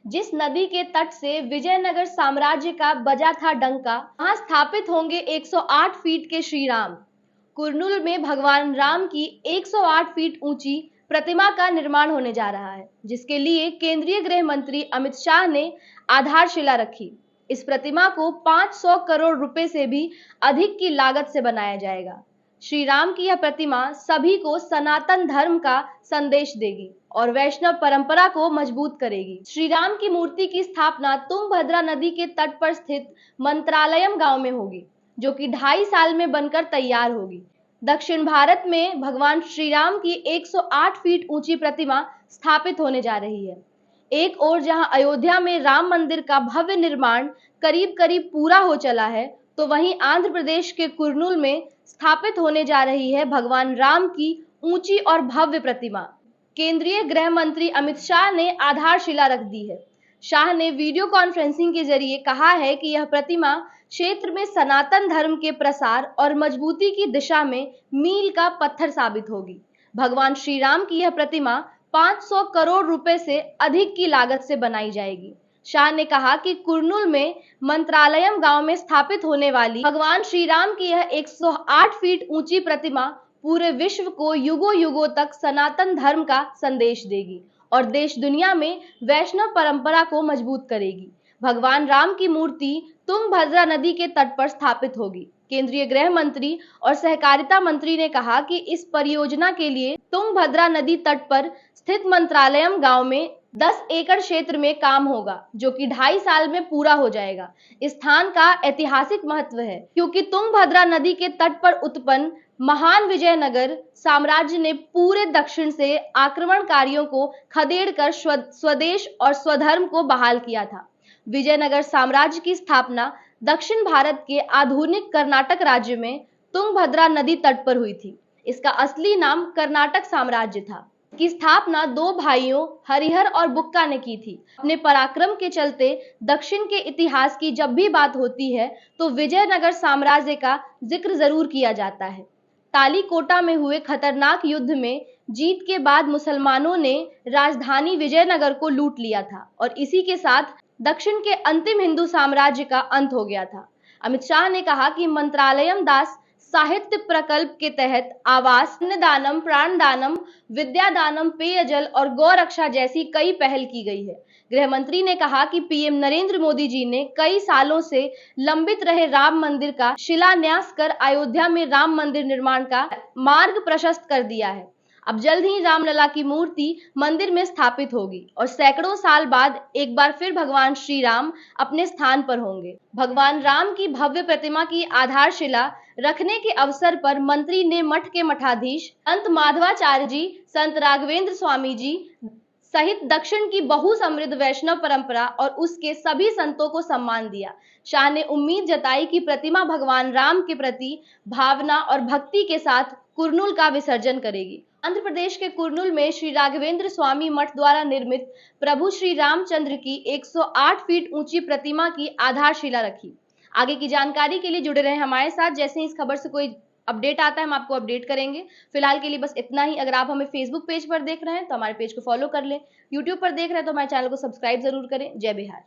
जिस नदी के तट से विजयनगर साम्राज्य का बजा था डंका, वहां स्थापित होंगे 108 फीट के श्री राम। कुरनूल में भगवान राम की 108 फीट ऊंची प्रतिमा का निर्माण होने जा रहा है, जिसके लिए केंद्रीय गृह मंत्री अमित शाह ने आधारशिला रखी। इस प्रतिमा को 500 करोड़ रुपए से भी अधिक की लागत से बनाया जाएगा। श्री राम की यह प्रतिमा सभी को सनातन धर्म का संदेश देगी और वैष्णव परंपरा को मजबूत करेगी। श्री राम की मूर्ति की स्थापना तुंगभद्रा नदी के तट पर स्थित मंत्रालयम गांव में होगी, जो कि 2.5 साल में बनकर तैयार होगी। दक्षिण भारत में भगवान श्री राम की 108 फीट ऊंची प्रतिमा स्थापित होने जा रही है। एक ओर जहां अयोध्या में राम मंदिर का भव्य निर्माण करीब करीब पूरा हो चला है, तो वहीं आंध्र प्रदेश के कुरनूल में स्थापित होने जा रही है भगवान राम की ऊंची और भव्य प्रतिमा। केंद्रीय गृह मंत्री अमित शाह ने आधारशिला रख दी है। शाह ने वीडियो कॉन्फ्रेंसिंग के जरिए कहा है कि यह प्रतिमा क्षेत्र में सनातन धर्म के प्रसार और मजबूती की दिशा में मील का पत्थर साबित होगी। भगवान श्री राम की यह प्रतिमा 500 करोड़ रुपए से अधिक की लागत से बनाई जाएगी। शाह ने कहा कि कुरनूल में मंत्रालयम गांव में स्थापित होने वाली भगवान श्री राम की यह 108 फीट ऊंची प्रतिमा पूरे विश्व को युगों युगों तक सनातन धर्म का संदेश देगी और देश दुनिया में वैष्णव परंपरा को मजबूत करेगी। भगवान राम की मूर्ति तुंगभद्रा नदी के तट पर स्थापित होगी। केंद्रीय गृह मंत्री और सहकारिता मंत्री ने कहा कि इस परियोजना के लिए तुंगभद्रा नदी तट पर स्थित मंत्रालयम गांव में 10 एकड़ क्षेत्र में काम होगा, जो कि 2.5 साल में पूरा हो जाएगा। इस स्थान का ऐतिहासिक महत्व है क्योंकि तुंगभद्रा नदी के तट पर उत्पन्न महान विजयनगर साम्राज्य ने पूरे दक्षिण से आक्रमणकारियों को खदेड़कर स्वदेश और स्वधर्म को बहाल किया था। विजयनगर साम्राज्य की स्थापना दक्षिण भारत के आधुनिक कर्नाटक राज्य में तुंगभद्रा नदी तट पर हुई थी। इसका असली नाम कर्नाटक साम्राज्य था। की स्थापना 2 भाइयों हरिहर और बुक्का ने की थी। अपने पराक्रम के चलते दक्षिण के इतिहास की जब भी बात होती है तो विजयनगर साम्राज्य का जिक्र जरूर किया जाता है। तालीकोटा में हुए खतरनाक युद्ध में जीत के बाद मुसलमानों ने राजधानी विजयनगर को लूट लिया था और इसी के साथ दक्षिण के अंतिम हिंदू साम्राज्य का अंत हो गया था। अमित शाह ने कहा कि मंत्रालयम दास साहित्य प्रकल्प के तहत आवास, अन्नदानम, प्राणदानम, विद्यादानम, पेयजल और गौरक्षा जैसी कई पहल की गई है। गृह मंत्री ने कहा कि पीएम नरेंद्र मोदी जी ने कई सालों से लंबित रहे राम मंदिर का शिलान्यास कर अयोध्या में राम मंदिर निर्माण का मार्ग प्रशस्त कर दिया है। अब जल्द ही रामलला की मूर्ति मंदिर में स्थापित होगी और सैकड़ों साल बाद एक बार फिर भगवान श्री राम अपने स्थान पर होंगे। भगवान राम की भव्य प्रतिमा की आधारशिला रखने के अवसर पर मंत्री ने मठ के मठाधीश संत माधवाचार्य जी, संत राघवेंद्र स्वामी जी सहित दक्षिण की बहु समृद्ध वैष्णव परंपरा और उसके सभी संतों को सम्मान दिया। शाह ने उम्मीद जताई कि प्रतिमा भगवान राम के प्रति भावना और भक्ति के साथ कुरनूल का विसर्जन करेगी। आंध्र प्रदेश के कुरनूल में श्री राघवेंद्र स्वामी मठ द्वारा निर्मित प्रभु श्री रामचंद्र की 108 फीट ऊंची प्रतिमा की आधारशिला रखी। आगे की जानकारी के लिए जुड़े रहें हमारे साथ। जैसे ही इस खबर से कोई अपडेट आता है हम आपको अपडेट करेंगे। फिलहाल के लिए बस इतना ही। अगर आप हमें फेसबुक पेज पर देख रहे हैं तो हमारे पेज को फॉलो कर लें। यूट्यूब पर देख रहे हैं तो हमारे चैनल को सब्सक्राइब जरूर करें। जय बिहार।